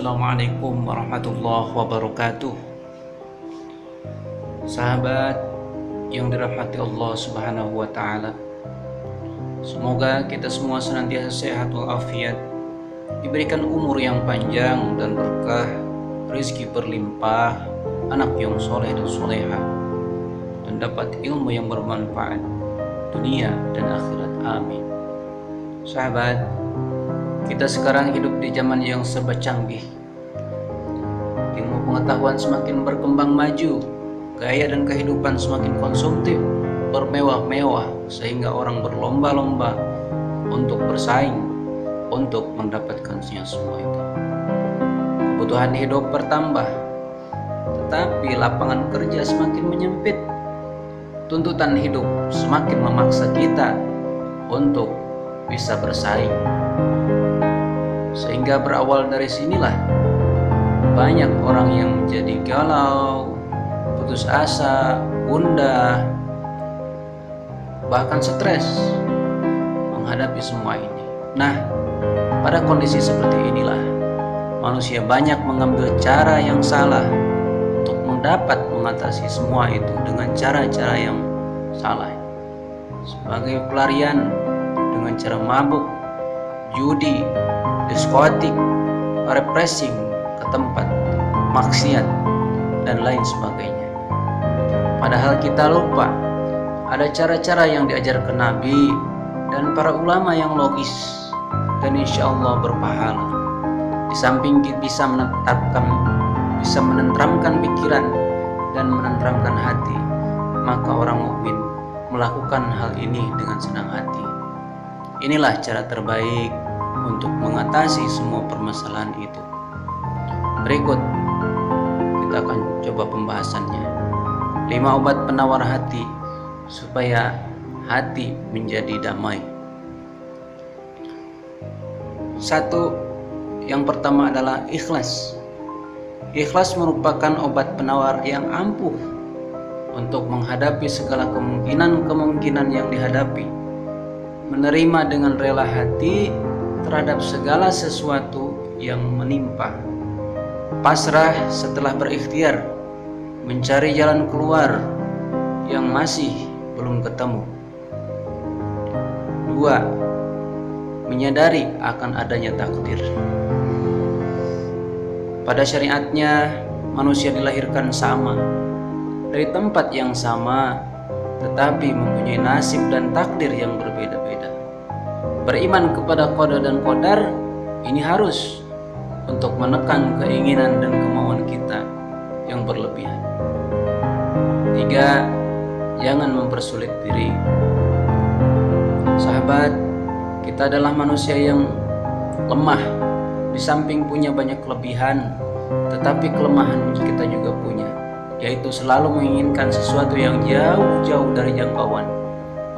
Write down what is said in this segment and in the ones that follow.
Assalamualaikum warahmatullahi wabarakatuh. Sahabat yang dirahmati Allah Subhanahu wa taala. Semoga kita semua senantiasa sehat walafiat, diberikan umur yang panjang dan berkah, rezeki berlimpah, anak yang soleh dan soleha, dan dapat ilmu yang bermanfaat dunia dan akhirat. Amin. Sahabat, kita sekarang hidup di zaman yang serba canggih. Ilmu pengetahuan semakin berkembang maju, gaya dan kehidupan semakin konsumtif, bermewah-mewah, sehingga orang berlomba-lomba untuk bersaing, untuk mendapatkannya semua itu. Kebutuhan hidup bertambah, tetapi lapangan kerja semakin menyempit. Tuntutan hidup semakin memaksa kita untuk bisa bersaing. Sehingga berawal dari sinilah banyak orang yang menjadi galau, putus asa, gundah, bahkan stres menghadapi semua ini. Nah, pada kondisi seperti inilah manusia banyak mengambil cara yang salah untuk mendapat mengatasi semua itu dengan cara-cara yang salah. Sebagai pelarian dengan cara mabuk, judi, diskotik, refreshing ke tempat maksiat dan lain sebagainya. Padahal kita lupa ada cara-cara yang diajarkan Nabi dan para ulama yang logis dan insya Allah berpahala. Di samping bisa menenteramkan pikiran dan menenteramkan hati, maka orang mukmin melakukan hal ini dengan senang hati. Inilah cara terbaik untuk mengatasi semua permasalahan itu. Berikut kita akan coba pembahasannya. 5 obat penawar hati supaya hati menjadi damai. 1. Yang pertama adalah ikhlas. Ikhlas merupakan obat penawar yang ampuh untuk menghadapi segala kemungkinan yang dihadapi. Menerima dengan rela hati terhadap segala sesuatu yang menimpa. Pasrah setelah berikhtiar, mencari jalan keluar yang masih belum ketemu. 2. Menyadari akan adanya takdir. Pada syariatnya, manusia dilahirkan sama, dari tempat yang sama, tetapi mempunyai nasib dan takdir yang berbeda-beda. Beriman kepada qada dan qadar ini harus untuk menekan keinginan dan kemauan kita yang berlebihan. 3. Jangan mempersulit diri. Sahabat, kita adalah manusia yang lemah. Di samping punya banyak kelebihan, tetapi kelemahan kita juga punya, yaitu selalu menginginkan sesuatu yang jauh-jauh dari jangkauan,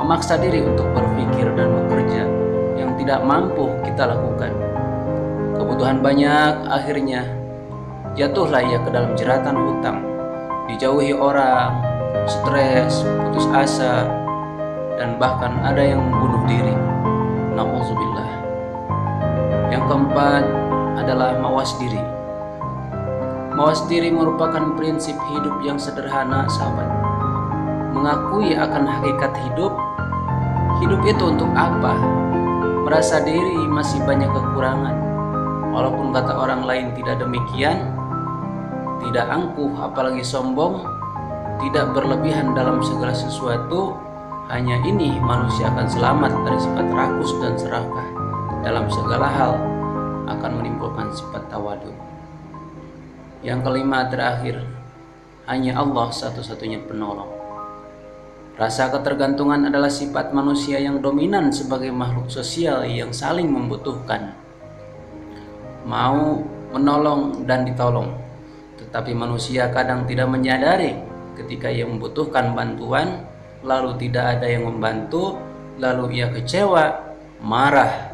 memaksa diri untuk berpikir dan bekerja yang tidak mampu kita lakukan. Kebutuhan banyak, akhirnya jatuhlah ia ke dalam jeratan hutang, dijauhi orang, stres, putus asa, dan bahkan ada yang bunuh diri. Na'udzubillah. Yang keempat adalah mawas diri. Mawas diri merupakan prinsip hidup yang sederhana, sahabat. Mengakui akan hakikat hidup. Hidup itu untuk apa? Merasa diri masih banyak kekurangan. Walaupun kata orang lain tidak demikian, tidak angkuh apalagi sombong, tidak berlebihan dalam segala sesuatu. Hanya ini manusia akan selamat dari sifat rakus dan serakah. Dalam segala hal akan menimbulkan sifat tawadu. Yang kelima terakhir, hanya Allah satu-satunya penolong. Rasa ketergantungan adalah sifat manusia yang dominan sebagai makhluk sosial yang saling membutuhkan. Mau menolong dan ditolong, tetapi manusia kadang tidak menyadari ketika ia membutuhkan bantuan, lalu tidak ada yang membantu, lalu ia kecewa, marah,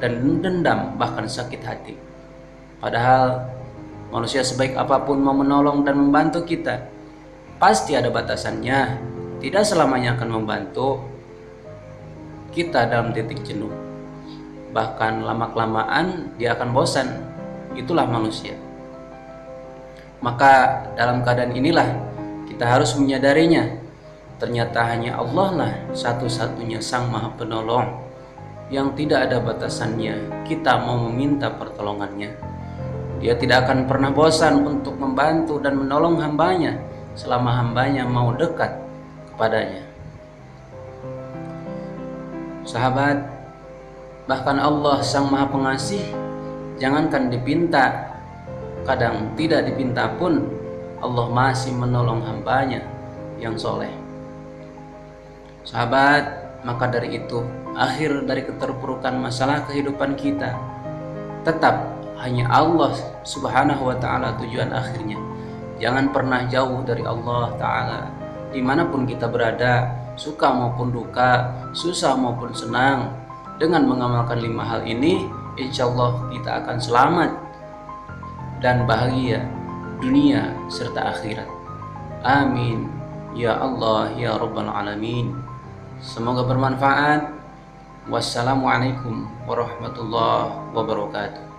dan dendam, bahkan sakit hati. Padahal manusia sebaik apapun mau menolong dan membantu kita, pasti ada batasannya. Tidak selamanya akan membantu kita dalam titik jenuh. Bahkan lama-kelamaan dia akan bosan Itulah manusia. Maka dalam keadaan inilah kita harus menyadarinya. Ternyata hanya Allah lah satu-satunya Sang Maha Penolong yang tidak ada batasannya kita mau meminta pertolongannya. Dia tidak akan pernah bosan untuk membantu dan menolong hambanya selama hambanya mau dekat kepadanya. Sahabat, bahkan Allah Sang Maha Pengasih, jangankan dipinta, kadang tidak dipinta pun Allah masih menolong hambanya yang soleh. Sahabat, maka dari itu akhir dari keterpurukan masalah kehidupan kita tetap hanya Allah Subhanahu wa ta'ala tujuan akhirnya. Jangan pernah jauh dari Allah ta'ala dimanapun kita berada, suka maupun duka, susah maupun senang. Dengan mengamalkan 5 hal ini, insya Allah kita akan selamat dan bahagia dunia serta akhirat. Amin ya Allah ya Rabbal Alamin. Semoga bermanfaat. Wassalamualaikum warahmatullahi wabarakatuh.